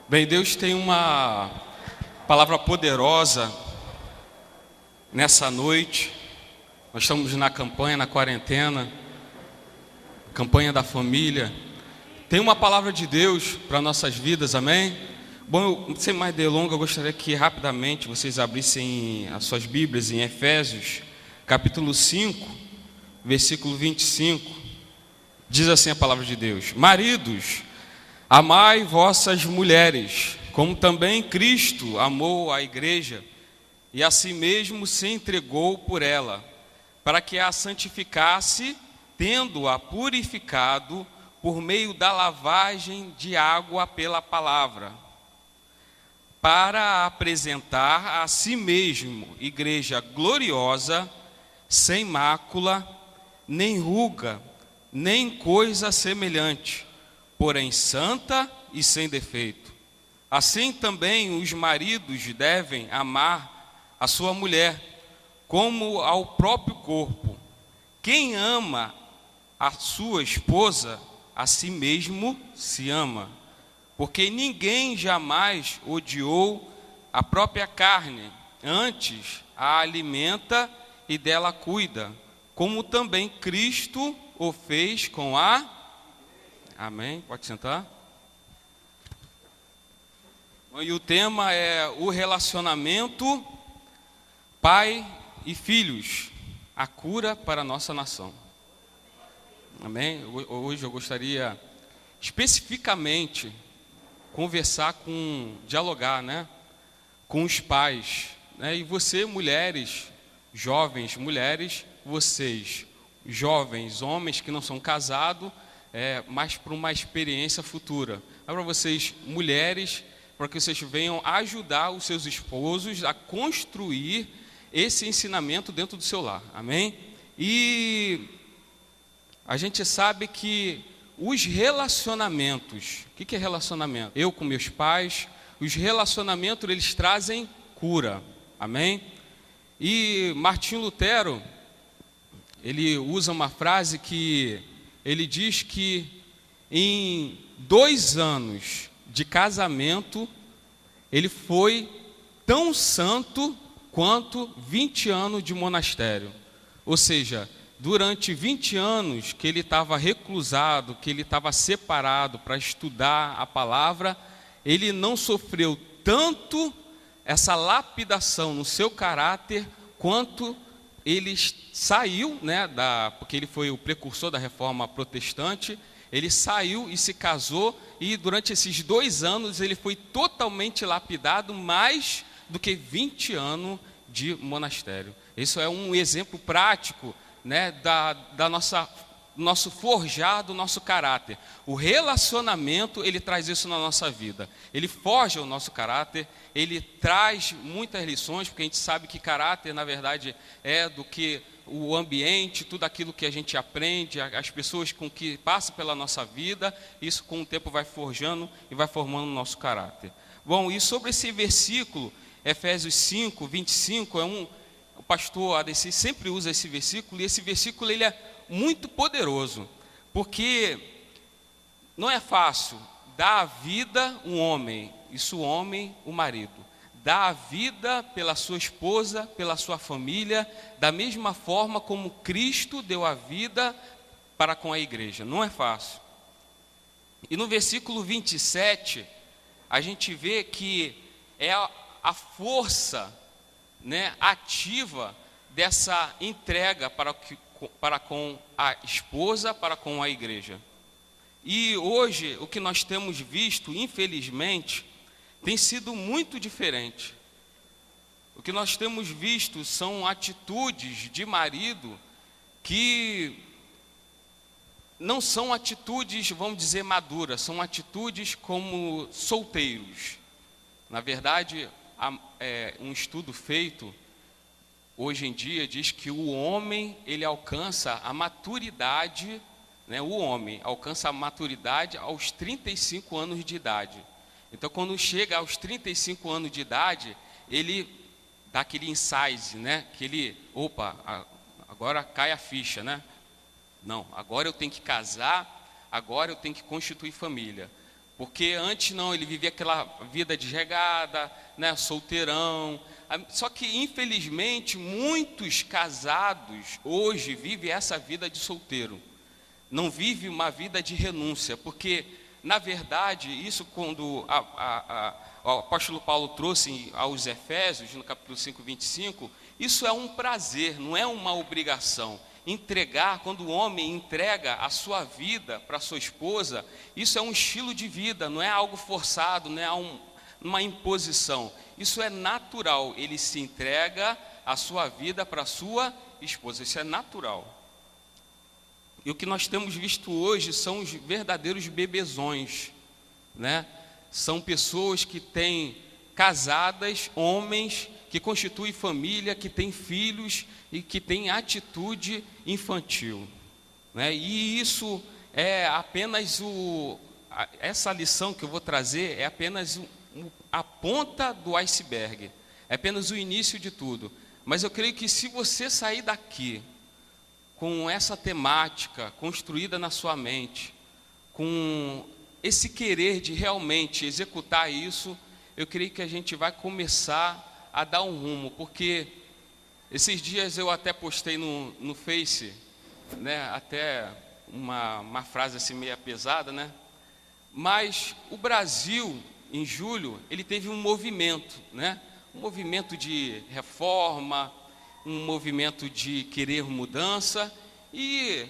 Bem, Deus tem uma palavra poderosa nessa noite. Nós estamos na campanha, na quarentena, campanha da família. Tem uma palavra de Deus para nossas vidas, amém? Bom, sem mais delongas, eu gostaria que rapidamente vocês abrissem as suas Bíblias em Efésios, capítulo 5, versículo 25. Diz assim a palavra de Deus: Maridos, amai vossas mulheres, como também Cristo amou a igreja, e a si mesmo se entregou por ela, para que a santificasse, tendo-a purificado por meio da lavagem de água pela palavra, para apresentar a si mesmo igreja gloriosa, sem mácula, nem ruga, nem coisa semelhante, porém santa e sem defeito. Assim também os maridos devem amar a sua mulher, como ao próprio corpo. Quem ama a sua esposa, a si mesmo se ama, porque ninguém jamais odiou a própria carne, antes a alimenta e dela cuida, como também Cristo o fez com a... Amém? Pode sentar. E o tema é o relacionamento pai e filhos, a cura para a nossa nação. Amém? Hoje eu gostaria especificamente dialogar, com os pais, e você, mulheres, jovens mulheres, vocês, jovens homens que não são casados, mas para uma experiência futura. Para vocês, mulheres, para que vocês venham ajudar os seus esposos a construir esse ensinamento dentro do seu lar. Amém? E a gente sabe que os relacionamentos, o que é relacionamento? Eu com meus pais, os relacionamentos eles trazem cura. Amém? E Martinho Lutero, ele usa uma frase que ele diz que em 2 anos de casamento, ele foi tão santo quanto 20 anos de monastério. Ou seja, durante 20 anos que ele estava reclusado, que ele estava separado para estudar a palavra, ele não sofreu tanto essa lapidação no seu caráter, quanto ele saiu, porque ele foi o precursor da reforma protestante, ele saiu e se casou, e durante esses 2 anos ele foi totalmente lapidado, mais do que 20 anos de monastério. Isso é um exemplo prático, da nosso forjar do nosso caráter. O relacionamento, ele traz isso na nossa vida. Ele forja o nosso caráter, ele traz muitas lições, porque a gente sabe que caráter, na verdade, é do que o ambiente, tudo aquilo que a gente aprende, as pessoas com que passam pela nossa vida, isso com o tempo vai forjando e vai formando o nosso caráter. Bom, e sobre esse versículo, Efésios 5, 25, o pastor Adeci sempre usa esse versículo, e esse versículo ele é muito poderoso, porque não é fácil dar a vida um homem, isso o homem, o marido, dar a vida pela sua esposa, pela sua família, da mesma forma como Cristo deu a vida para com a igreja. Não é fácil. E no versículo 27, a gente vê que é a força, ativa dessa entrega para com a esposa, para com a igreja. E hoje, o que nós temos visto, infelizmente, tem sido muito diferente. O que nós temos visto são atitudes de marido que não são atitudes, vamos dizer, maduras, são atitudes como solteiros. Na verdade, um estudo feito hoje em dia diz que o homem, ele alcança a maturidade, o homem alcança a maturidade aos 35 anos de idade. Então, quando chega aos 35 anos de idade, ele dá aquele insight, agora cai a ficha, Não, agora eu tenho que casar, agora eu tenho que constituir família. Porque antes não, ele vivia aquela vida desregada, né, solteirão. Só que, infelizmente, muitos casados hoje vivem essa vida de solteiro. Não vive uma vida de renúncia, porque, na verdade, isso quando o apóstolo Paulo trouxe aos Efésios, no capítulo 5, 25, isso é um prazer, não é uma obrigação. Entregar, quando o homem entrega a sua vida para sua esposa, isso é um estilo de vida, não é algo forçado, não é uma imposição. Isso é natural, ele se entrega a sua vida para a sua esposa, isso é natural. E o que nós temos visto hoje são os verdadeiros bebezões, né? São pessoas que têm casadas, homens que constituem família, que têm filhos e que têm atitude infantil, né? E isso é apenas essa lição que eu vou trazer é apenas a ponta do iceberg, é apenas o início de tudo. Mas eu creio que se você sair daqui com essa temática construída na sua mente, com esse querer de realmente executar isso, eu creio que a gente vai começar a dar um rumo, porque esses dias eu até postei no Face, né, até uma frase assim meio pesada, né? Mas o Brasil, em julho, ele teve um movimento, né? Um movimento de reforma, um movimento de querer mudança, e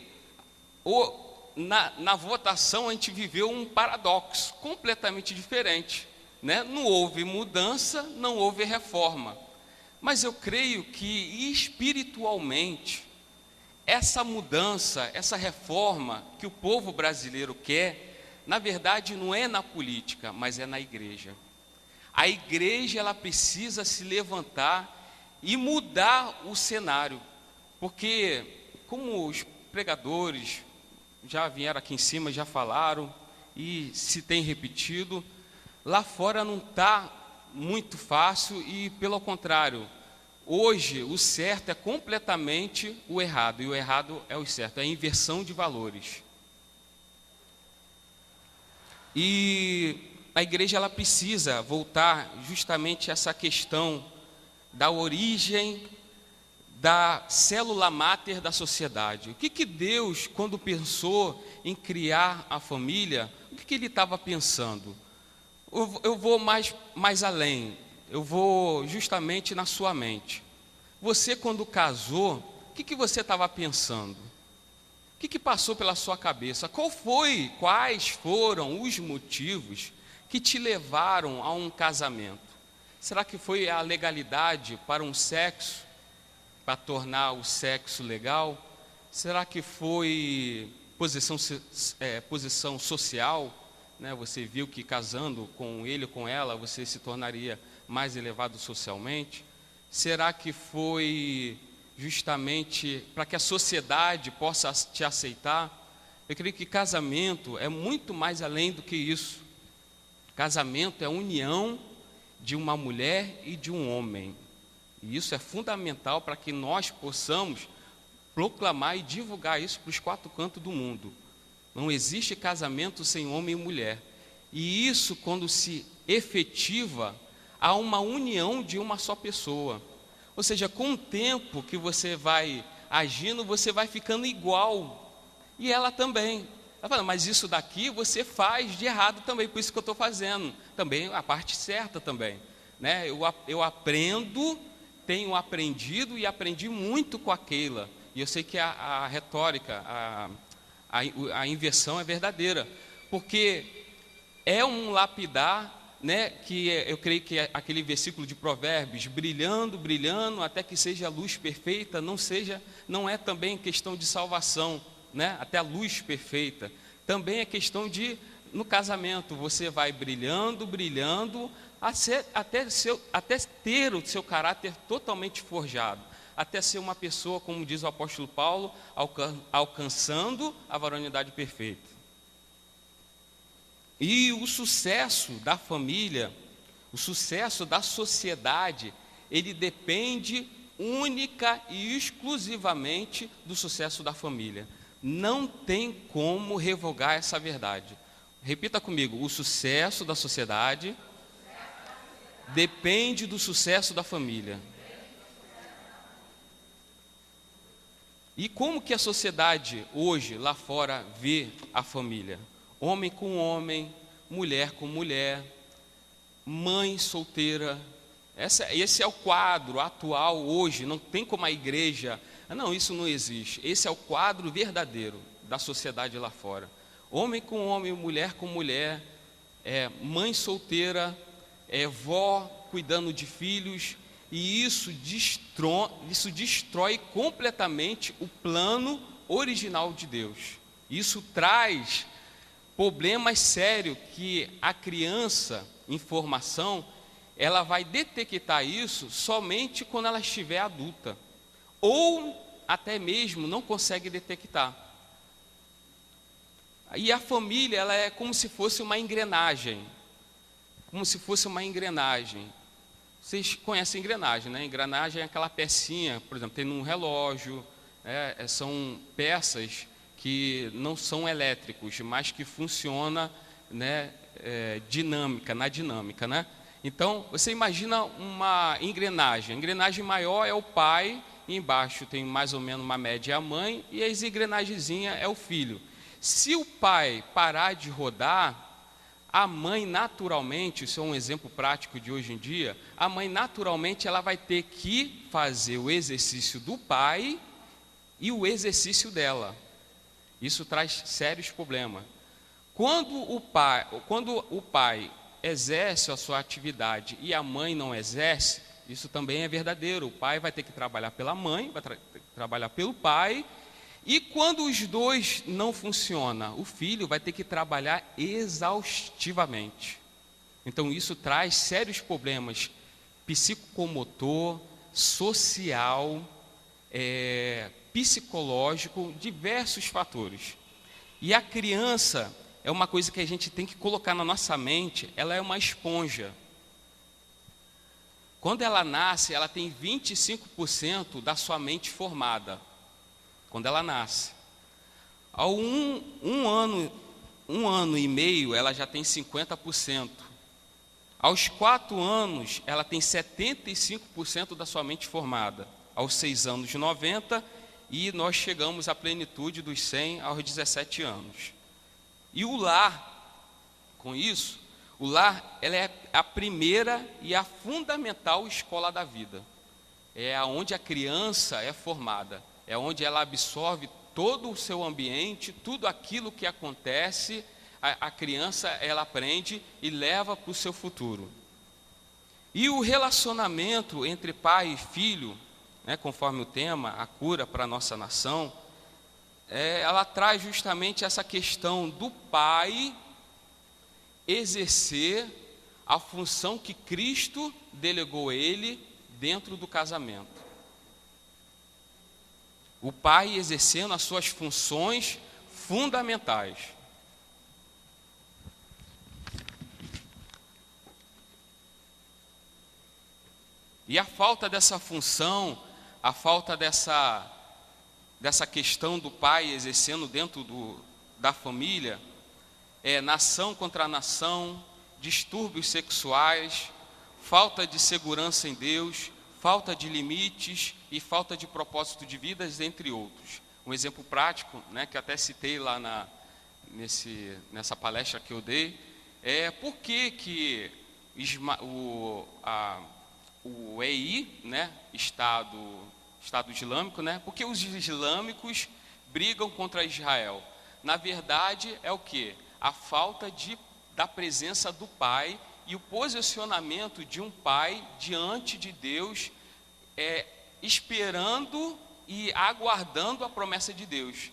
na votação a gente viveu um paradoxo completamente diferente, né? Não houve mudança, não houve reforma. Mas eu creio que espiritualmente, essa mudança, essa reforma que o povo brasileiro quer, na verdade não é na política, mas é na igreja. A igreja, ela precisa se levantar e mudar o cenário, porque como os pregadores já vieram aqui em cima, já falaram e se tem repetido, lá fora não está muito fácil e, pelo contrário, hoje o certo é completamente o errado, e o errado é o certo, é a inversão de valores. E a igreja, ela precisa voltar justamente a essa questão da origem da célula máter da sociedade. O que Deus, quando pensou em criar a família, o que ele estava pensando? Eu vou mais além, eu vou justamente na sua mente. Você, quando casou, o que você estava pensando? O que passou pela sua cabeça? Quais foram os motivos que te levaram a um casamento? Será que foi a legalidade para um sexo, para tornar o sexo legal? Será que foi posição social? Né? Você viu que casando com ele ou com ela, você se tornaria mais elevado socialmente? Será que foi justamente para que a sociedade possa te aceitar? Eu creio que casamento é muito mais além do que isso. Casamento é a união de uma mulher e de um homem. E isso é fundamental para que nós possamos proclamar e divulgar isso para os quatro cantos do mundo. Não existe casamento sem homem e mulher. E isso, quando se efetiva, há uma união de uma só pessoa. Ou seja, com o tempo que você vai agindo, você vai ficando igual. E ela também. Ela fala, mas isso daqui você faz de errado também, por isso que eu estou fazendo. Também a parte certa também. Né? Eu aprendo, tenho aprendido e aprendi muito com a Keila. E eu sei que a retórica, a inversão é verdadeira. Porque é um lapidar, né, que eu creio que é aquele versículo de Provérbios, brilhando, brilhando, até que seja a luz perfeita, não é também questão de salvação, né, até a luz perfeita, também é questão de, no casamento, você vai brilhando, brilhando, até ter o seu caráter totalmente forjado, até ser uma pessoa, como diz o apóstolo Paulo, alcançando a varonilidade perfeita. E o sucesso da família, o sucesso da sociedade, ele depende única e exclusivamente do sucesso da família. Não tem como revogar essa verdade. Repita comigo: o sucesso da sociedade depende do sucesso da família. E como que a sociedade hoje, lá fora, vê a família? Homem com homem, mulher com mulher, mãe solteira. Esse é o quadro atual hoje. Não tem como a igreja... Não, isso não existe. Esse é o quadro verdadeiro da sociedade lá fora. Homem com homem, mulher com mulher, mãe solteira, vó cuidando de filhos. E isso destrói completamente o plano original de Deus. Isso traz problemas sérios que a criança em formação, ela vai detectar isso somente quando ela estiver adulta. Ou até mesmo não consegue detectar. E a família, ela é como se fosse uma engrenagem. Como se fosse uma engrenagem. Vocês conhecem engrenagem, né? Engrenagem é aquela pecinha, por exemplo, tem num relógio, são peças que não são elétricos, mas que funcionam, né, na dinâmica, né? Então, você imagina uma engrenagem. A engrenagem maior é o pai, e embaixo tem mais ou menos uma média a mãe, e a engrenagemzinha é o filho. Se o pai parar de rodar, a mãe naturalmente, isso é um exemplo prático de hoje em dia, a mãe naturalmente ela vai ter que fazer o exercício do pai e o exercício dela. Isso traz sérios problemas. Quando o pai exerce a sua atividade e a mãe não exerce, isso também é verdadeiro. O pai vai ter que trabalhar pela mãe, vai ter que trabalhar pelo pai. E quando os dois não funcionam, o filho vai ter que trabalhar exaustivamente. Então isso traz sérios problemas psicomotor, social, psicológico, diversos fatores. E a criança é uma coisa que a gente tem que colocar na nossa mente, ela é uma esponja. Quando ela nasce, ela tem 25% da sua mente formada. Quando ela nasce. Ao um ano e meio, ela já tem 50%. Aos 4 anos, ela tem 75% da sua mente formada. Aos 6 anos, 90%, e nós chegamos à plenitude dos 100 aos 17 anos. E o lar, com isso, o lar ela é a primeira e a fundamental escola da vida. É onde a criança é formada. É onde ela absorve todo o seu ambiente, tudo aquilo que acontece, a criança ela aprende e leva para o seu futuro. E o relacionamento entre pai e filho, né, conforme o tema, a cura para a nossa nação, ela traz justamente essa questão do pai exercer a função que Cristo delegou a ele dentro do casamento. O pai exercendo as suas funções fundamentais. E a falta dessa função, a falta dessa questão do pai exercendo dentro da família, nação contra nação, distúrbios sexuais, falta de segurança em Deus, falta de limites e falta de propósito de vida, entre outros. Um exemplo prático, né, que até citei lá nessa palestra que eu dei, por que o EI, né, Estado Islâmico, né, porque os islâmicos brigam contra Israel. Na verdade, é o quê? A falta da presença do pai e o posicionamento de um pai diante de Deus, esperando e aguardando a promessa de Deus.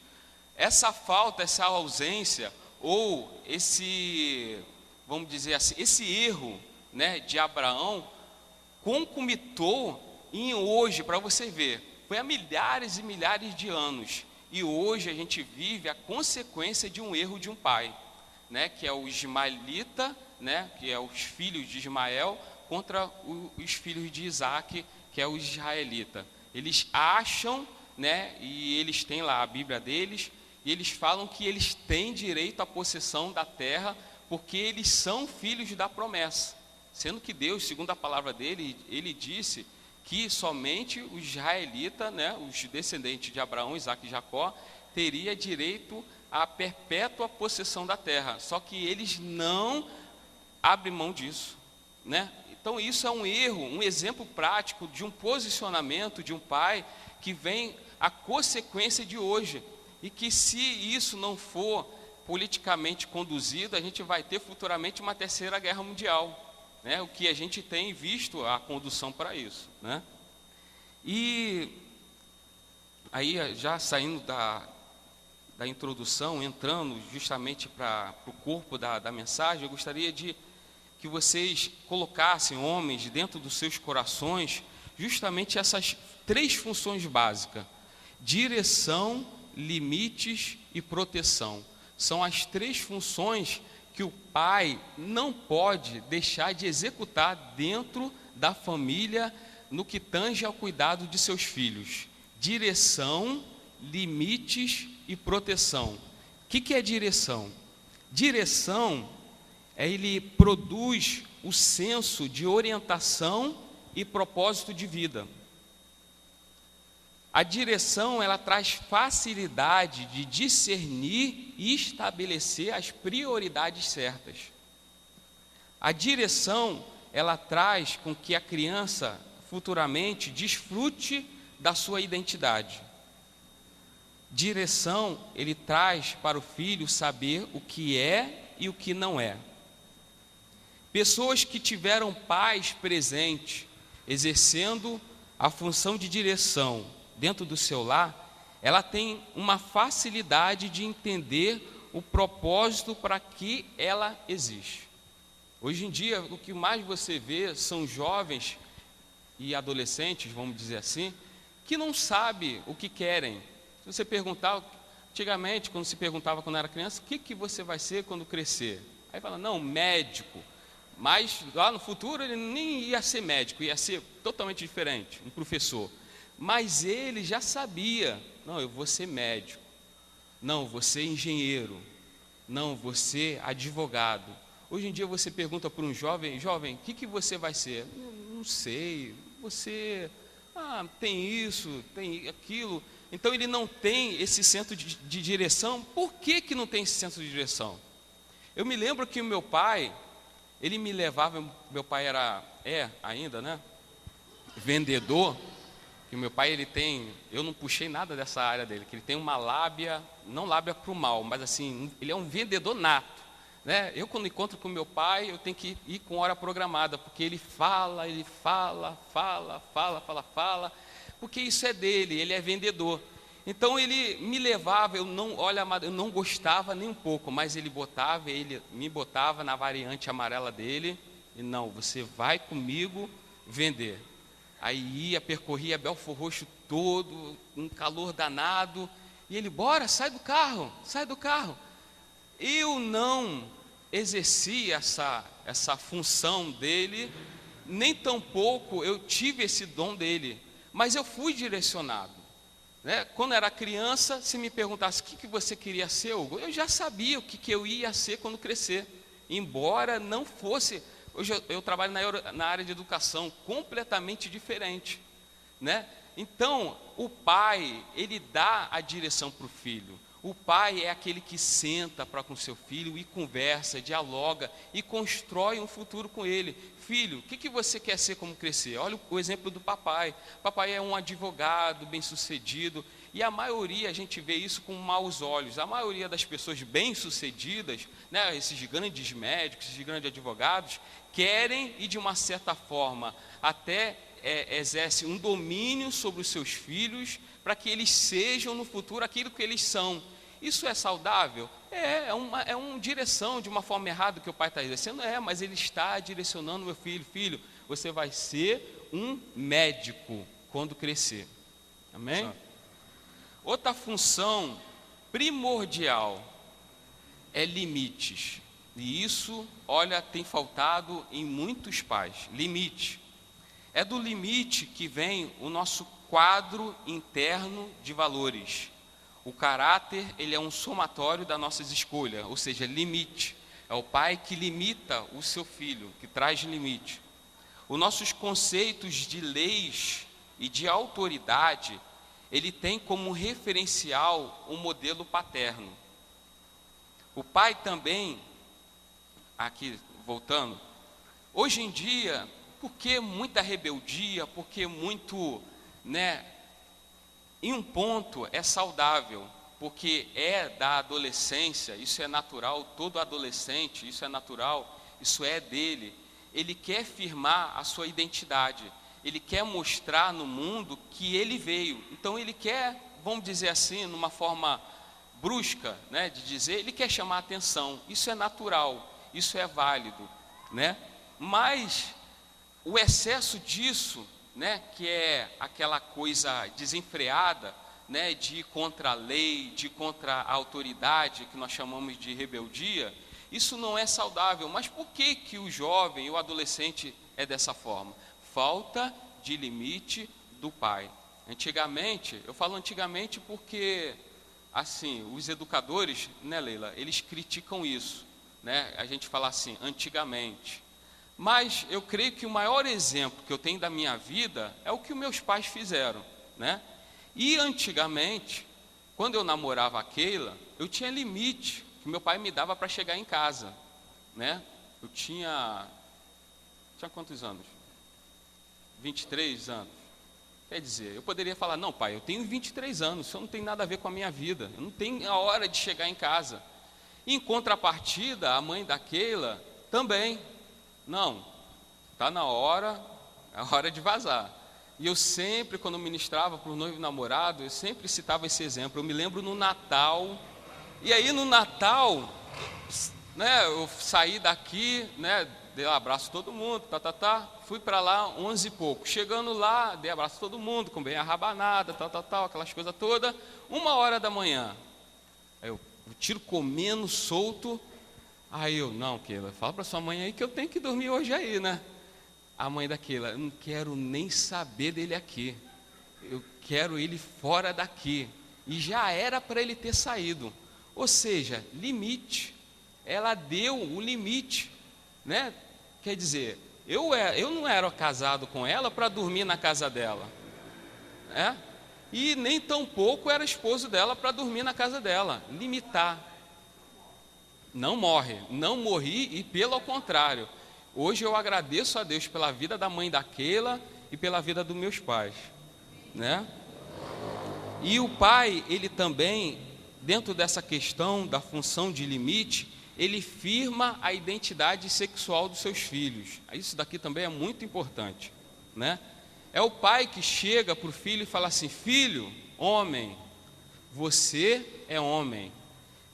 Essa falta, essa ausência, ou vamos dizer assim, esse erro, né, de Abraão, concomitou em hoje, para você ver, foi há milhares e milhares de anos, e hoje a gente vive a consequência de um erro de um pai, né, que é o ismaelita, né, que é os filhos de Ismael, contra os filhos de Isaac, que é o israelita. Eles acham, né, e eles têm lá a Bíblia deles, e eles falam que eles têm direito à possessão da terra, porque eles são filhos da promessa, sendo que Deus, segundo a palavra dele, ele disse que somente os israelitas, né, os descendentes de Abraão, Isaque e Jacó, teria direito à perpétua possessão da terra, só que eles não abrem mão disso, né? Então isso é um erro, um exemplo prático de um posicionamento de um pai que vem a consequência de hoje, e que se isso não for politicamente conduzido, a gente vai ter futuramente uma terceira guerra mundial, né? O que a gente tem visto a condução para isso, né? E aí, já saindo da introdução, entrando justamente para o corpo da mensagem, eu gostaria de que vocês colocassem, homens, dentro dos seus corações, justamente essas 3 funções básicas: direção, limites e proteção. São as 3 funções que o pai não pode deixar de executar dentro da família no que tange ao cuidado de seus filhos: direção, limites e proteção. O que é direção? Direção ele produz o senso de orientação e propósito de vida. A direção, ela traz facilidade de discernir e estabelecer as prioridades certas. A direção, ela traz com que a criança futuramente desfrute da sua identidade. Direção, ele traz para o filho saber o que é e o que não é. Pessoas que tiveram pais presentes, exercendo a função de direção dentro do seu lar, ela tem uma facilidade de entender o propósito para que ela existe. Hoje em dia, o que mais você vê são jovens e adolescentes, vamos dizer assim, que não sabem o que querem. Se você perguntar, antigamente, quando se perguntava quando era criança, o que você vai ser quando crescer? Aí fala, não, médico. Mas lá no futuro ele nem ia ser médico, ia ser totalmente diferente, um professor. Mas ele já sabia, não, eu vou ser médico, não, vou ser engenheiro, não, vou ser advogado. Hoje em dia você pergunta para um jovem, o que você vai ser? Não sei, você tem isso, tem aquilo. Então ele não tem esse senso de direção. Por que não tem esse senso de direção? Eu me lembro que o meu pai, ele me levava, meu pai ainda, né, vendedor, que o meu pai, ele tem, eu não puxei nada dessa área dele, que ele tem uma lábia, não lábia para o mal, mas assim, ele é um vendedor nato, né? Eu quando encontro com meu pai, eu tenho que ir com hora programada, porque ele fala, porque isso é dele, ele é vendedor. Então ele me levava, eu não gostava nem um pouco, mas ele me botava na variante amarela dele, e não, você vai comigo vender. Aí percorria Belfor Roxo todo, um calor danado, e ele, bora, sai do carro. Eu não exerci essa função dele, nem tampouco eu tive esse dom dele, mas eu fui direcionado. Né? Quando era criança, se me perguntasse o que você queria ser, Hugo, eu já sabia o que eu ia ser quando crescer, embora não fosse. Hoje eu trabalho na área de educação, completamente diferente, né? Então, o pai, ele dá a direção para o filho. O pai é aquele que senta com seu filho e conversa, dialoga e constrói um futuro com ele. Filho, o que você quer ser como crescer? Olha o exemplo do papai. Papai é um advogado bem-sucedido, e a maioria, a gente vê isso com maus olhos. A maioria das pessoas bem-sucedidas, né, esses grandes médicos, esses grandes advogados, querem e de uma certa forma até exercem um domínio sobre os seus filhos para que eles sejam no futuro aquilo que eles são. Isso é saudável? É uma direção de uma forma errada que o pai está exercendo, mas ele está direcionando meu filho, você vai ser um médico quando crescer. Amém? Sim. Outra função primordial é limites. E isso, tem faltado em muitos pais. Limite. É do limite que vem o nosso quadro interno de valores, O caráter, ele é um somatório das nossas escolhas, ou seja, limite. É o pai que limita o seu filho, que traz limite. Os nossos conceitos de leis e de autoridade, ele tem como referencial o modelo paterno. O pai também, aqui voltando, hoje em dia, por que muita rebeldia, porque muito, em um ponto é saudável, porque é da adolescência, isso é natural, todo adolescente, isso é natural, isso é dele. Ele quer firmar a sua identidade, ele quer mostrar no mundo que ele veio. Então ele quer, vamos dizer assim, numa forma brusca, de dizer, ele quer chamar a atenção. Isso é natural, isso é válido, Mas o excesso disso, que é aquela coisa desenfreada, de ir contra a lei, de ir contra a autoridade, que nós chamamos de rebeldia, isso não é saudável. Mas por que que o jovem, o adolescente é dessa forma? Falta de limite do pai. Antigamente, eu falo antigamente porque, assim, os educadores, Leila, eles criticam isso, a gente fala assim, antigamente. Mas eu creio que o maior exemplo que eu tenho da minha vida é o que os meus pais fizeram, E antigamente, quando eu namorava a Keila, eu tinha limite que meu pai me dava para chegar em casa, Eu tinha quantos anos? 23 anos. Quer dizer, eu poderia falar, não pai, eu tenho 23 anos, isso não tem nada a ver com a minha vida, eu não tenho a hora de chegar em casa. Em contrapartida, a mãe da Keila também, não, está na hora, é a hora de vazar. E eu sempre, quando ministrava para o noivo e namorado, eu sempre citava esse exemplo. Eu me lembro no Natal, e aí no Natal, eu saí daqui, dei um abraço a todo mundo, fui para lá 11 e pouco. Chegando lá, dei abraço a todo mundo, com bem a rabanada, aquelas coisas todas. 1h da manhã, aí eu tiro comendo, solto. Aí eu, não, Keila, fala para sua mãe aí que eu tenho que dormir hoje aí, A mãe da Keila, eu não quero nem saber dele aqui, eu quero ele fora daqui. E já era para ele ter saído. Ou seja, limite. Ela deu o limite, Quer dizer, eu não era casado com ela para dormir na casa dela, E nem tampouco era esposo dela para dormir na casa dela. Limitar. Não morri e pelo contrário. Hoje eu agradeço a Deus pela vida da mãe da Keila e pela vida dos meus pais, E o pai, ele também, dentro dessa questão da função de limite, ele firma a identidade sexual dos seus filhos. Isso daqui também é muito importante, É o pai que chega para o filho e fala assim, filho, homem, você é homem.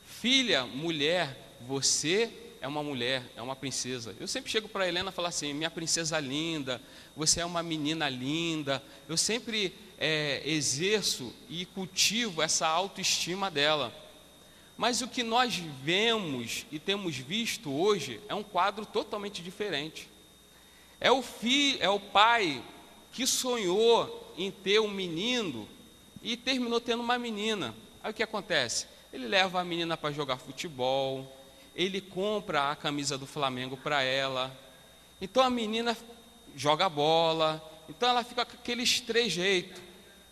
Filha, mulher, você é uma mulher, é uma princesa. Eu sempre chego para a Helena e falo assim, minha princesa linda, você é uma menina linda. Eu sempre exerço e cultivo essa autoestima dela. Mas o que nós vemos e temos visto hoje é um quadro totalmente diferente. É o pai que sonhou em ter um menino e terminou tendo uma menina. Aí o que acontece? Ele leva a menina para jogar futebol, ele compra a camisa do Flamengo para ela, então a menina joga bola, então ela fica com aqueles trejeitos.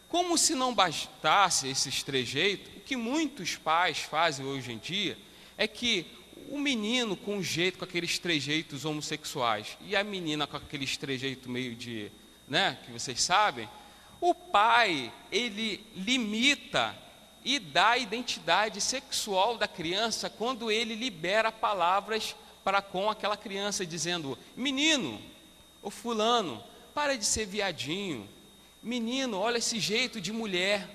Como se não bastasse esses trejeitos, o que muitos pais fazem hoje em dia é que o menino com com aqueles trejeitos homossexuais e a menina com aqueles trejeitos meio de, que vocês sabem, o pai, ele limita e dá a identidade sexual da criança quando ele libera palavras para com aquela criança, dizendo, menino, ô fulano, para de ser viadinho, menino, olha esse jeito de mulher,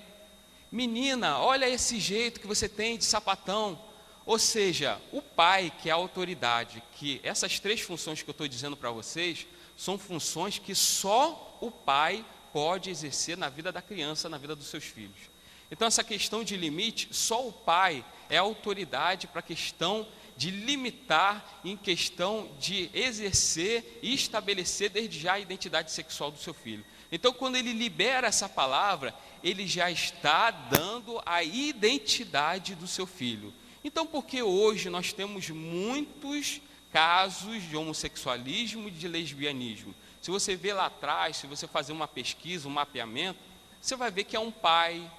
menina, olha esse jeito que você tem de sapatão. Ou seja, o pai, que é a autoridade, que essas 3 funções que eu estou dizendo para vocês, são funções que só o pai pode exercer na vida da criança, na vida dos seus filhos. Então essa questão de limite, só o pai é a autoridade para a questão de limitar em questão de exercer e estabelecer desde já a identidade sexual do seu filho. Então, quando ele libera essa palavra, ele já está dando a identidade do seu filho. Então, por que hoje nós temos muitos casos de homossexualismo e de lesbianismo? Se você vê lá atrás, se você fazer uma pesquisa, um mapeamento, você vai ver que é um pai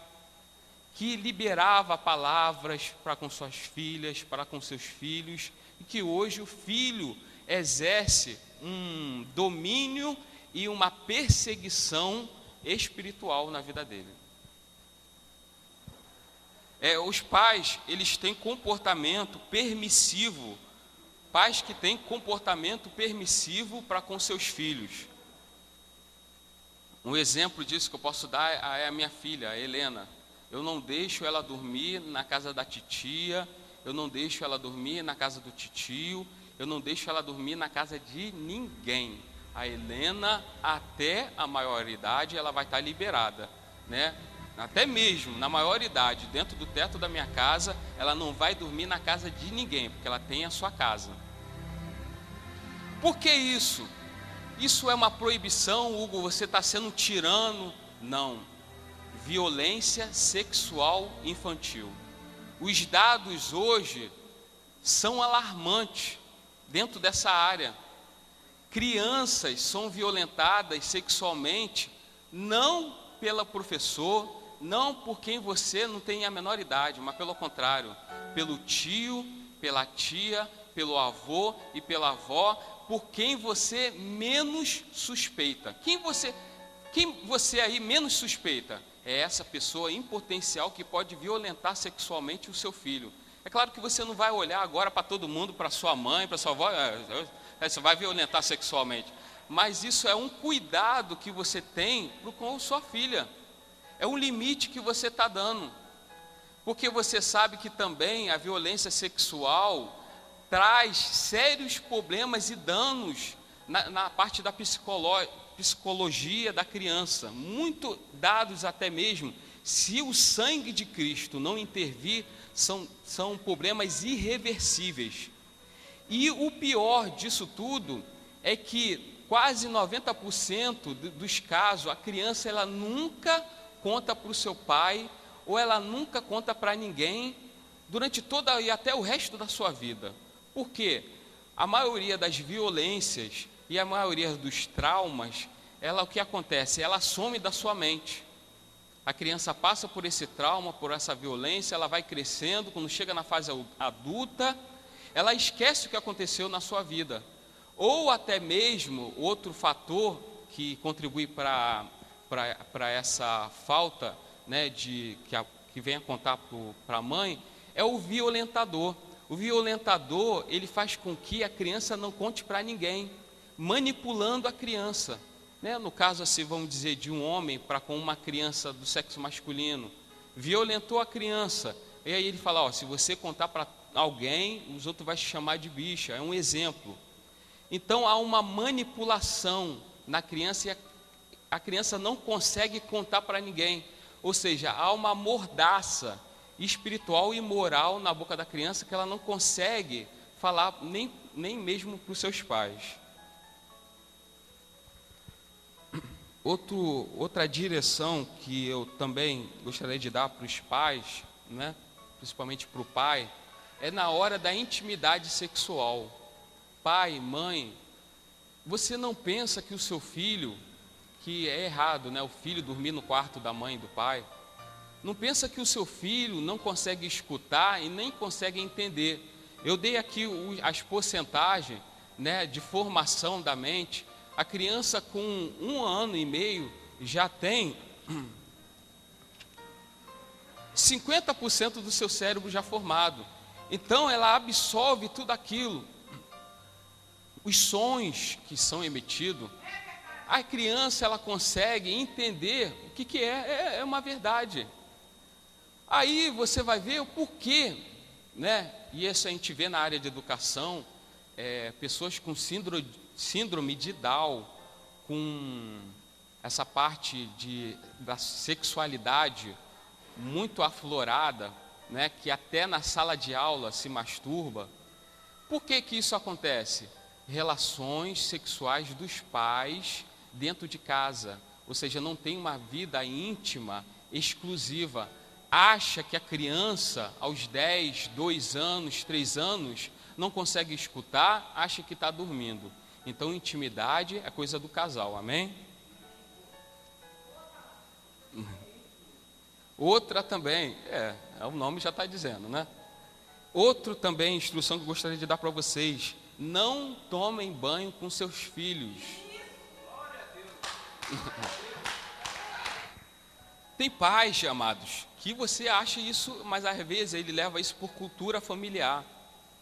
que liberava palavras para com suas filhas, para com seus filhos, e que hoje o filho exerce um domínio e uma perseguição espiritual na vida dele. Os pais, eles têm comportamento permissivo, pais que têm comportamento permissivo para com seus filhos. Um exemplo disso que eu posso dar é a minha filha, a Helena. Eu não deixo ela dormir na casa da titia, eu não deixo ela dormir na casa do titio, eu não deixo ela dormir na casa de ninguém. A Helena, até a maioridade, ela vai estar liberada, né? Até mesmo na maioridade, dentro do teto da minha casa, ela não vai dormir na casa de ninguém, porque ela tem a sua casa. Por que isso? Isso é uma proibição, Hugo, você está sendo um tirano? Não. Violência sexual infantil. Os dados hoje são alarmantes dentro dessa área. Crianças são violentadas sexualmente, não pelo professor, não por quem você não tem a menor idade, mas pelo contrário, pelo tio, pela tia, pelo avô e pela avó, por quem você menos suspeita. Quem você aí menos suspeita? É essa pessoa em potencial que pode violentar sexualmente o seu filho. É claro que você não vai olhar agora para todo mundo, para sua mãe, para sua avó, você vai violentar sexualmente. Mas isso é um cuidado que você tem com sua filha. É um limite que você está dando. Porque você sabe que também a violência sexual traz sérios problemas e danos na parte da psicologia da criança. Muito dados até mesmo, se o sangue de Cristo não intervir, são problemas irreversíveis. E o pior disso tudo é que quase 90% dos casos, a criança ela nunca conta para o seu pai, ou ela nunca conta para ninguém, durante toda e até o resto da sua vida. Por quê? A maioria das violências e a maioria dos traumas, o que acontece? Ela some da sua mente. A criança passa por esse trauma, por essa violência, ela vai crescendo, quando chega na fase adulta, ela esquece o que aconteceu na sua vida. Ou até mesmo, outro fator que contribui para essa falta, né, que vem a contar para a mãe, é o violentador. O violentador, ele faz com que a criança não conte para ninguém, manipulando a criança. Né? No caso, assim, vamos dizer, de um homem para com uma criança do sexo masculino, violentou a criança, e aí ele fala, se você contar para alguém, os outros vão te chamar de bicha, é um exemplo. Então há uma manipulação na criança e a criança não consegue contar para ninguém, ou seja, há uma mordaça espiritual e moral na boca da criança que ela não consegue falar nem mesmo para os seus pais. Outra direção que eu também gostaria de dar para os pais, né, principalmente para o pai, é na hora da intimidade sexual. Pai, mãe, você não pensa que o seu filho, que é errado, né, o filho dormir no quarto da mãe e do pai, não pensa que o seu filho não consegue escutar e nem consegue entender. Eu dei aqui as porcentagens, né, de formação da mente. A criança com 1 ano e meio já tem 50% do seu cérebro já formado. Então ela absorve tudo aquilo. Os sons que são emitidos, a criança ela consegue entender o que é uma verdade. Aí você vai ver o porquê, né? E isso a gente vê na área de educação, pessoas com síndrome de Down, com essa parte da sexualidade muito aflorada, né, que até na sala de aula se masturba. Por que que isso acontece? Relações sexuais dos pais dentro de casa, ou seja, não tem uma vida íntima exclusiva. Acha que a criança, aos 10, 2 anos, 3 anos, não consegue escutar, acha que está dormindo. Então, intimidade é coisa do casal, amém? Outra também, o nome já está dizendo, né? Outro também, instrução que eu gostaria de dar para vocês: não tomem banho com seus filhos. Tem pais, amados, que você acha isso, mas às vezes ele leva isso por cultura familiar.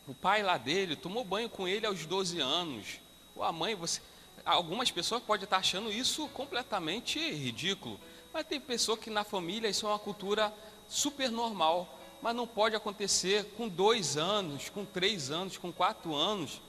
O pai lá dele tomou banho com ele aos 12 anos. Ou a mãe, algumas pessoas podem estar achando isso completamente ridículo. Mas tem pessoa que na família isso é uma cultura super normal. Mas não pode acontecer com 2 anos, com 3 anos, com 4 anos.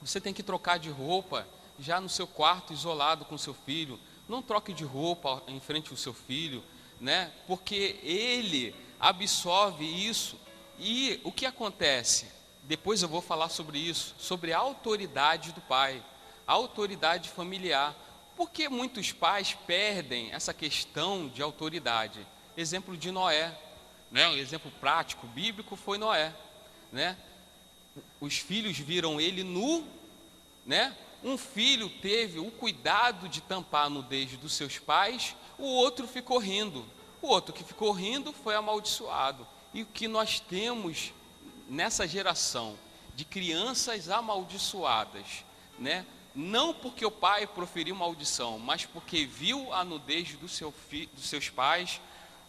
Você tem que trocar de roupa já no seu quarto, isolado com seu filho. Não troque de roupa em frente ao seu filho, né? Porque ele absorve isso. E o que acontece? Depois eu vou falar sobre isso, sobre a autoridade do pai, a autoridade familiar. Por que muitos pais perdem essa questão de autoridade? Exemplo de Noé, né? Um exemplo prático, bíblico, foi Noé, né? Os filhos viram ele nu, né? Um filho teve o cuidado de tampar a nudez dos seus pais, o outro ficou rindo. O outro que ficou rindo foi amaldiçoado. E o que nós temos nessa geração de crianças amaldiçoadas, né? Não porque o pai proferiu maldição, mas porque viu a nudez dos seus pais,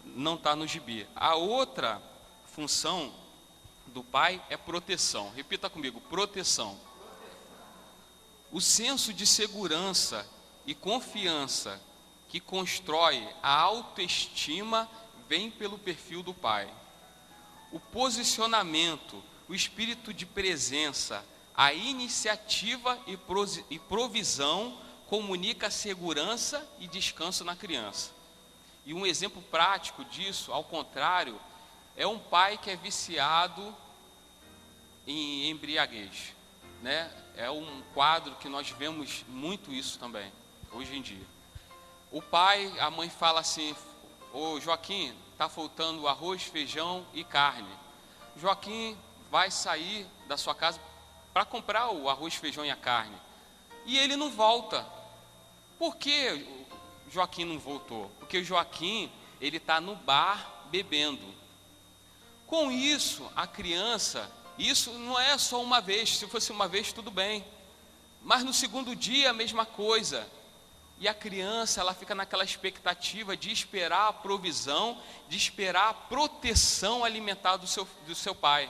não está no gibi. A outra função do pai é proteção. Repita comigo: proteção. O senso de segurança e confiança que constrói a autoestima vem pelo perfil do pai. O posicionamento, o espírito de presença, a iniciativa e provisão comunica segurança e descanso na criança. E um exemplo prático disso, ao contrário, é um pai que é viciado em embriaguez, né? É um quadro que nós vemos muito isso também, hoje em dia. O pai, a mãe fala assim: ô Joaquim, está faltando arroz, feijão e carne. Joaquim vai sair da sua casa para comprar o arroz, feijão e a carne. E ele não volta. Por que Joaquim não voltou? Porque o Joaquim, ele está no bar bebendo. Com isso, a criança, isso não é só uma vez. Se fosse uma vez, tudo bem. Mas no segundo dia, a mesma coisa. E a criança, ela fica naquela expectativa de esperar a provisão, de esperar a proteção alimentar do seu pai.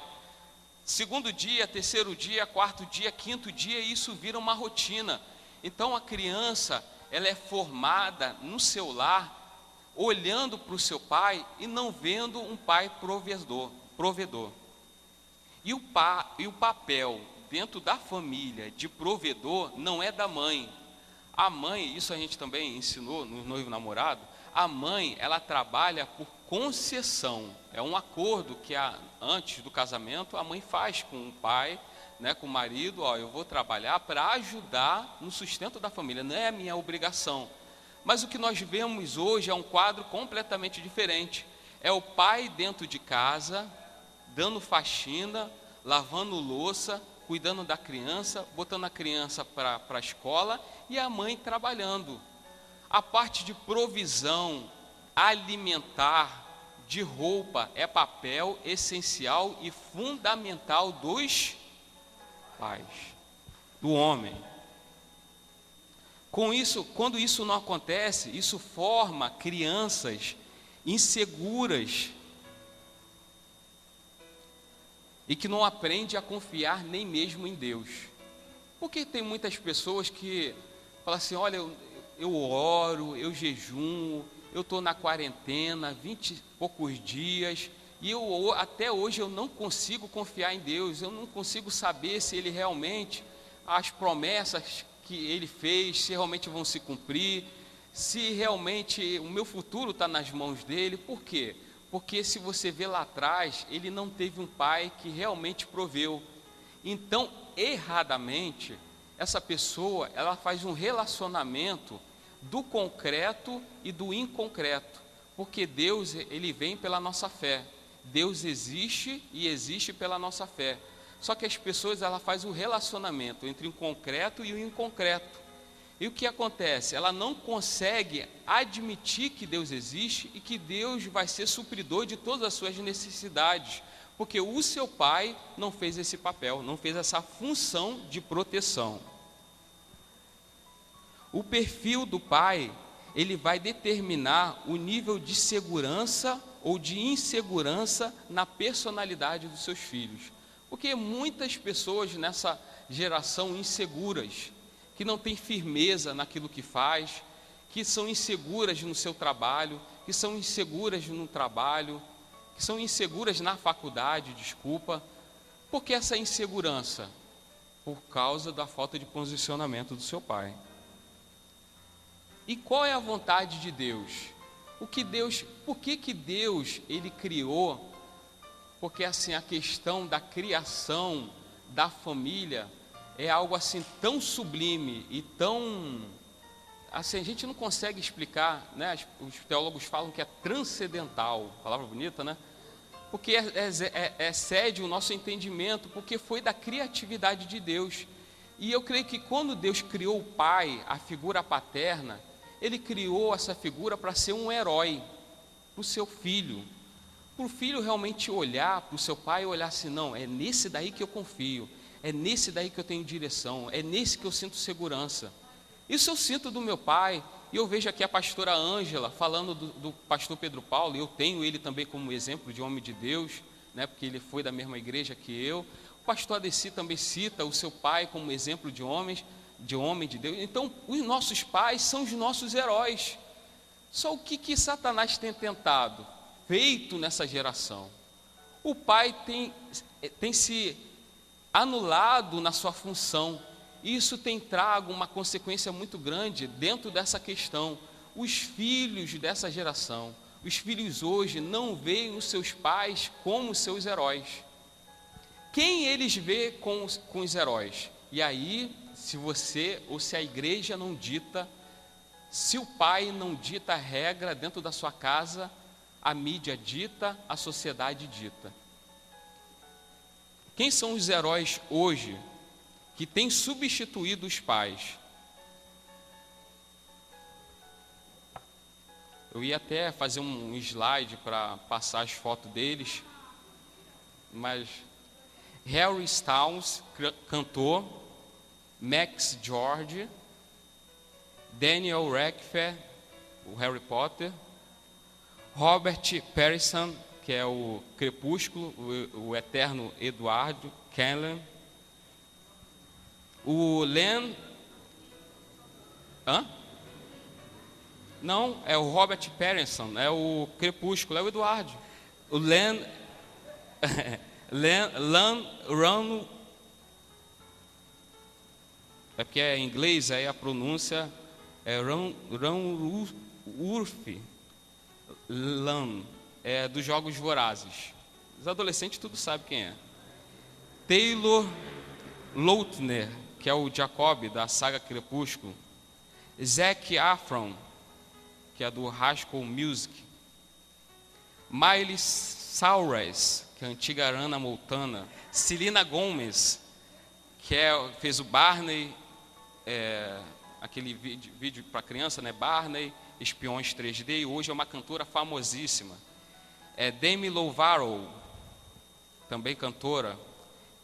Segundo dia, terceiro dia, quarto dia, quinto dia, isso vira uma rotina. Então a criança, ela é formada no seu lar, olhando para o seu pai e não vendo um pai provedor. E o papel dentro da família de provedor não é da mãe. A mãe, isso a gente também ensinou no noivo namorado, a mãe, ela trabalha por concessão. É um acordo que antes do casamento a mãe faz com o pai, né, com o marido: ó, eu vou trabalhar para ajudar no sustento da família, não é a minha obrigação. Mas o que nós vemos hoje é um quadro completamente diferente. É o pai dentro de casa, dando faxina, lavando louça, cuidando da criança, botando a criança para a escola, e a mãe trabalhando. A parte de provisão alimentar, de roupa, é papel essencial e fundamental dos pais, do homem. Com isso, quando isso não acontece, isso forma crianças inseguras e que não aprendem a confiar nem mesmo em Deus. Porque tem muitas pessoas que falam assim: olha, eu oro, eu jejuo, eu estou na quarentena, 20 e poucos dias, e até hoje eu não consigo confiar em Deus, eu não consigo saber se Ele realmente, as promessas que Ele fez, se realmente vão se cumprir, se realmente o meu futuro está nas mãos dEle. Por quê? Porque se você vê lá atrás, ele não teve um pai que realmente proveu. Então, erradamente, essa pessoa, ela faz um relacionamento do concreto e do inconcreto, porque Deus, ele vem pela nossa fé. Deus existe e existe pela nossa fé. Só que as pessoas, ela faz o relacionamento entre o concreto e o inconcreto. E o que acontece? Ela não consegue admitir que Deus existe e que Deus vai ser supridor de todas as suas necessidades, porque o seu pai não fez esse papel, não fez essa função de proteção. O perfil do pai, ele vai determinar o nível de segurança ou de insegurança na personalidade dos seus filhos. Porque muitas pessoas nessa geração inseguras, que não têm firmeza naquilo que faz, que são inseguras no seu trabalho, que são inseguras no trabalho, que são inseguras na faculdade, desculpa. Por que essa insegurança? Por causa da falta de posicionamento do seu pai. E qual é a vontade de Deus? Por que Deus, ele criou? Porque assim, a questão da criação da família é algo assim tão sublime e tão, assim, a gente não consegue explicar, né? Os teólogos falam que é transcendental, palavra bonita, né? Porque excede o nosso entendimento, porque foi da criatividade de Deus. E eu creio que quando Deus criou o pai, a figura paterna, ele criou essa figura para ser um herói para o seu filho, para o filho realmente olhar para o seu pai e olhar assim, não, é nesse daí que eu confio, é nesse daí que eu tenho direção, é nesse que eu sinto segurança. Isso eu sinto do meu pai, e eu vejo aqui a pastora Ângela falando do pastor Pedro Paulo, e eu tenho ele também como exemplo de homem de Deus, né, porque ele foi da mesma igreja que eu. O pastor Adeci também cita o seu pai como exemplo de homem de Deus. Então, os nossos pais são os nossos heróis. Só o que Satanás tem tentado, feito nessa geração? O pai tem se anulado na sua função. Isso tem trago uma consequência muito grande dentro dessa questão. Os filhos dessa geração, os filhos hoje não veem os seus pais como seus heróis. Quem eles vê com os heróis? E aí, se você ou se a igreja não dita, se o pai não dita a regra dentro da sua casa, a mídia dita, a sociedade dita. Quem são os heróis hoje que têm substituído os pais? Eu ia até fazer um slide para passar as fotos deles, mas Harry Styles, cantor, Max George, Daniel Radcliffe, o Harry Potter, Robert Pattinson, que é o Crepúsculo, o eterno Edward Cullen, o Len... Não, é o Robert Pattinson, é o Crepúsculo, é o Eduardo. O Len é porque é em inglês, aí a pronúncia é Lan, é dos Jogos Vorazes. Os adolescentes tudo sabem quem é. Taylor Lautner, que é o Jacob da saga Crepúsculo. Zac Efron, que é do High School Music. Miley Cyrus, que é a antiga Hannah Montana. Selena Gomez, que fez o Barney, aquele vídeo para criança, né? Barney, Espiões 3D, e hoje é uma cantora famosíssima. Demi Lovato, também cantora.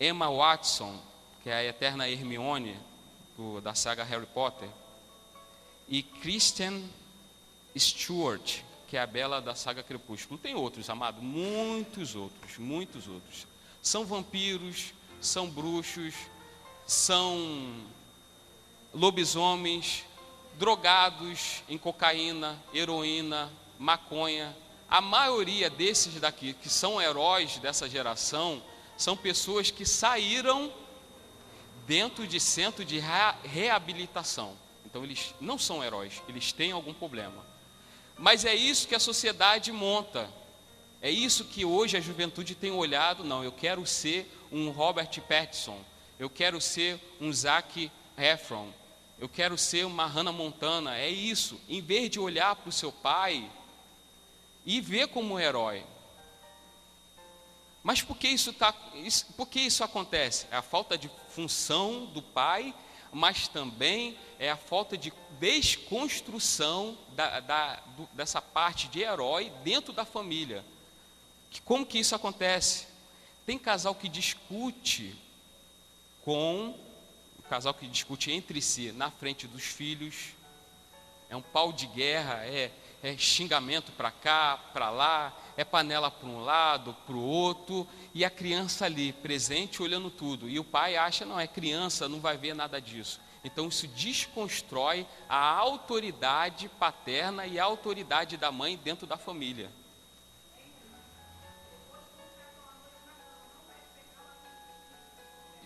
Emma Watson, que é a eterna Hermione da saga Harry Potter. E Kristen Stewart, que é a Bela da saga Crepúsculo. Tem outros, amado, muitos outros. São vampiros, são bruxos, são lobisomens, drogados em cocaína, heroína, maconha. A maioria desses daqui, que são heróis dessa geração, são pessoas que saíram dentro de centro de reabilitação. Então eles não são heróis, eles têm algum problema. Mas é isso que a sociedade monta. É isso que hoje a juventude tem olhado. Não, eu quero ser um Robert Pattinson, eu quero ser um Zac Efron, eu quero ser uma Hannah Montana. É isso, em vez de olhar para o seu pai e ver como um herói. Mas por que isso acontece? É a falta de função do pai, mas também é a falta de desconstrução dessa parte de herói dentro da família. Como que isso acontece? Tem casal que discute entre si na frente dos filhos, é um pau de guerra, é xingamento para cá, para lá, é panela para um lado, para o outro, e a criança ali, presente, olhando tudo, e o pai acha, não, é criança, não vai ver nada disso. Então isso desconstrói a autoridade paterna e a autoridade da mãe dentro da família.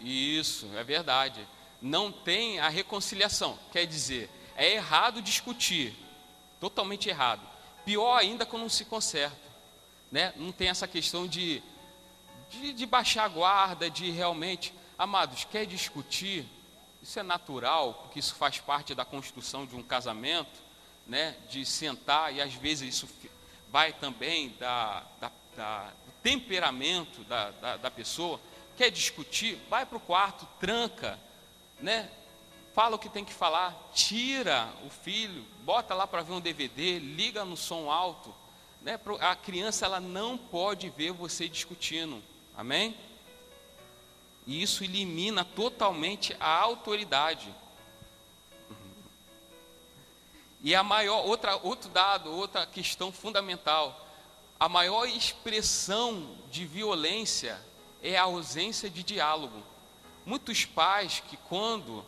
Isso, é verdade. Não tem a reconciliação, quer dizer, é errado discutir, totalmente errado. Pior ainda quando não se conserta, né? Não tem essa questão de baixar a guarda, de realmente, amados, quer discutir, isso é natural, porque isso faz parte da construção de um casamento, né? De sentar, e às vezes isso vai também do temperamento da pessoa. Quer discutir, vai para o quarto, tranca, né? Fala o que tem que falar, tira o filho, bota lá para ver um DVD, liga no som alto, né? A criança, ela não pode ver você discutindo, amém? E isso elimina totalmente a autoridade. E outra questão fundamental, a maior expressão de violência é a ausência de diálogo. Muitos pais que, quando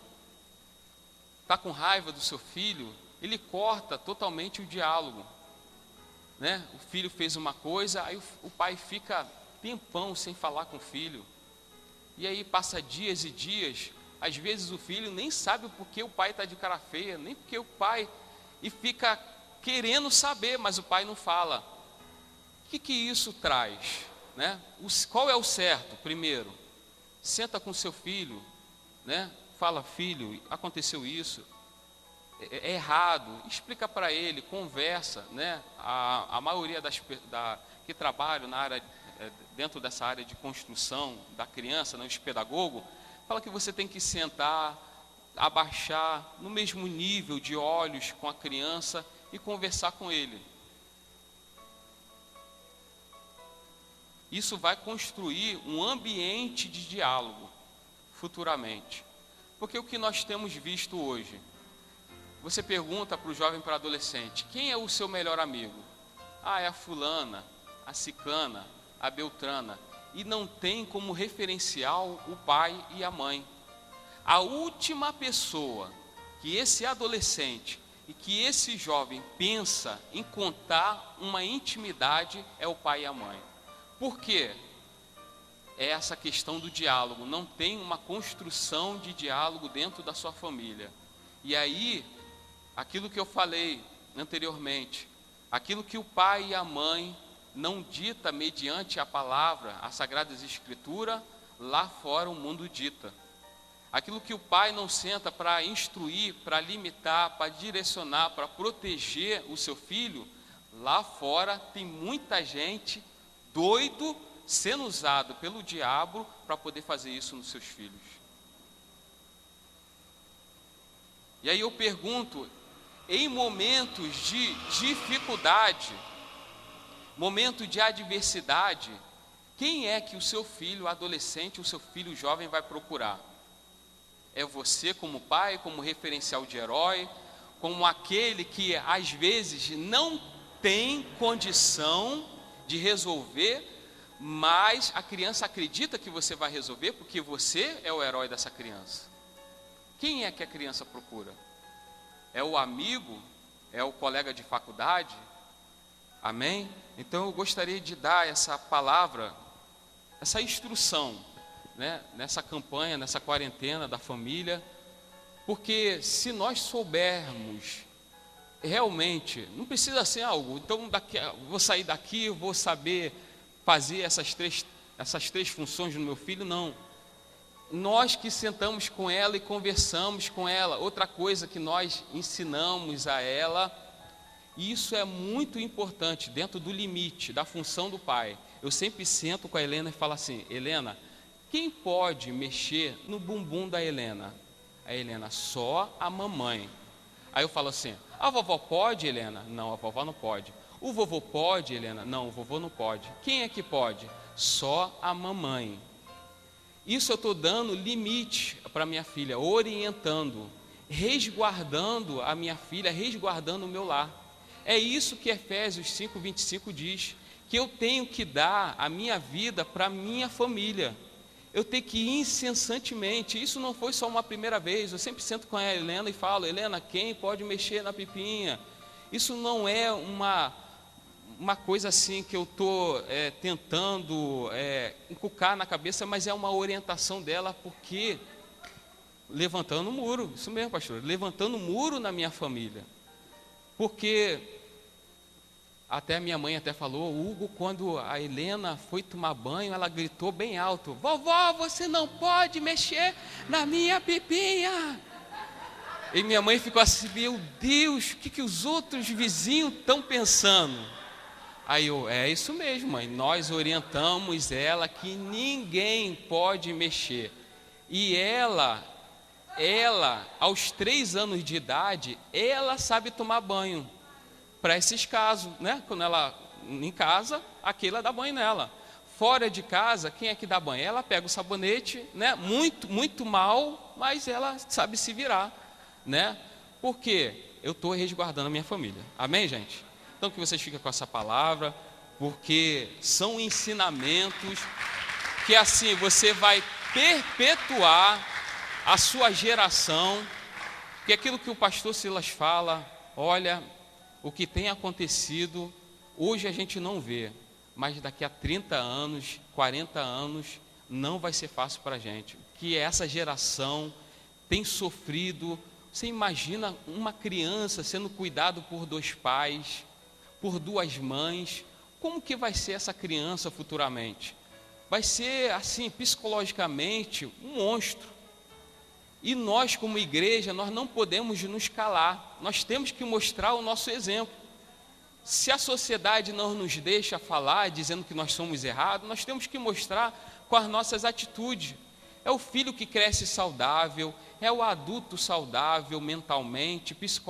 está com raiva do seu filho, ele corta totalmente o diálogo, né? O filho fez uma coisa, aí o pai fica tempão sem falar com o filho, e aí passa dias e dias, às vezes o filho nem sabe por que o pai está de cara feia, nem porque o pai, e fica querendo saber, mas o pai não fala. O que isso traz? Né? Qual é o certo? Primeiro, senta com seu filho, né? Fala, filho, aconteceu isso, é errado, explica para ele, conversa, né? A maioria que trabalham dentro dessa área de construção da criança, né? Os pedagogos, fala que você tem que sentar, abaixar no mesmo nível de olhos com a criança e conversar com ele. Isso vai construir um ambiente de diálogo futuramente. Porque o que nós temos visto hoje, você pergunta para o jovem, para o adolescente, quem é o seu melhor amigo? Ah, é a fulana, a ciclana, a beltrana. E não tem como referencial o pai e a mãe. A última pessoa que esse adolescente e que esse jovem pensa em contar uma intimidade é o pai e a mãe. Por quê? É essa questão do diálogo, não tem uma construção de diálogo dentro da sua família. E aí, aquilo que eu falei anteriormente, aquilo que o pai e a mãe não dita mediante a palavra, a Sagradas Escrituras, lá fora o mundo dita. Aquilo que o pai não senta para instruir, para limitar, para direcionar, para proteger o seu filho, lá fora tem muita gente doido sendo usado pelo diabo para poder fazer isso nos seus filhos. E aí eu pergunto, em momentos de dificuldade, momento de adversidade, quem é que o seu filho adolescente, o seu filho jovem vai procurar? É você como pai, como referencial de herói, como aquele que às vezes não tem condição de resolver, mas a criança acredita que você vai resolver porque você é o herói dessa criança. Quem é que a criança procura? É o amigo? É o colega de faculdade? Amém? Então eu gostaria de dar essa palavra, essa instrução, né, nessa campanha, nessa quarentena da família, porque se nós soubermos realmente, não precisa ser algo, então vou sair daqui, vou saber fazer essas três funções no meu filho, não. Nós que sentamos com ela e conversamos com ela, outra coisa que nós ensinamos a ela, e isso é muito importante, dentro do limite, da função do pai. Eu sempre sento com a Helena e falo assim: Helena, quem pode mexer no bumbum da Helena? A Helena: só a mamãe. Aí eu falo assim: a vovó pode, Helena? Não, a vovó não pode. O vovô pode, Helena? Não, o vovô não pode. Quem é que pode? Só a mamãe. Isso eu estou dando limite para minha filha, orientando, resguardando a minha filha, resguardando o meu lar. É isso que Efésios 5:25 diz, que eu tenho que dar a minha vida para a minha família. Eu tenho que ir incessantemente. Isso não foi só uma primeira vez. Eu sempre sento com a Helena e falo: Helena, quem pode mexer na pipinha? Isso não é uma coisa assim que eu estou tentando inculcar na cabeça, mas é uma orientação dela, porque levantando um muro, isso mesmo, pastor, levantando um muro na minha família. Porque até a minha mãe até falou: Hugo, quando a Helena foi tomar banho, ela gritou bem alto: vovó, você não pode mexer na minha pipinha. E minha mãe ficou assim: meu Deus, o que os outros vizinhos estão pensando? Aí eu: é isso mesmo, mãe, nós orientamos ela que ninguém pode mexer. E ela, aos 3 anos de idade, ela sabe tomar banho. Para esses casos, né? Quando ela em casa, aquela dá banho nela. Fora de casa, quem é que dá banho? Ela pega o sabonete, né? Muito mal, mas ela sabe se virar, né? Porque eu estou resguardando a minha família. Amém, gente? Então que vocês fiquem com essa palavra, porque são ensinamentos que assim você vai perpetuar a sua geração. Porque aquilo que o pastor Silas fala, olha, o que tem acontecido, hoje a gente não vê, mas daqui a 30 anos, 40 anos, não vai ser fácil para a gente. Que essa geração tem sofrido. Você imagina uma criança sendo cuidado por 2 pais, por 2 mães, como que vai ser essa criança futuramente? Vai ser assim, psicologicamente, um monstro. E nós, como igreja, nós não podemos nos calar, nós temos que mostrar o nosso exemplo. Se a sociedade não nos deixa falar, dizendo que nós somos errados, nós temos que mostrar com as nossas atitudes. É o filho que cresce saudável, é o adulto saudável mentalmente, psicologicamente,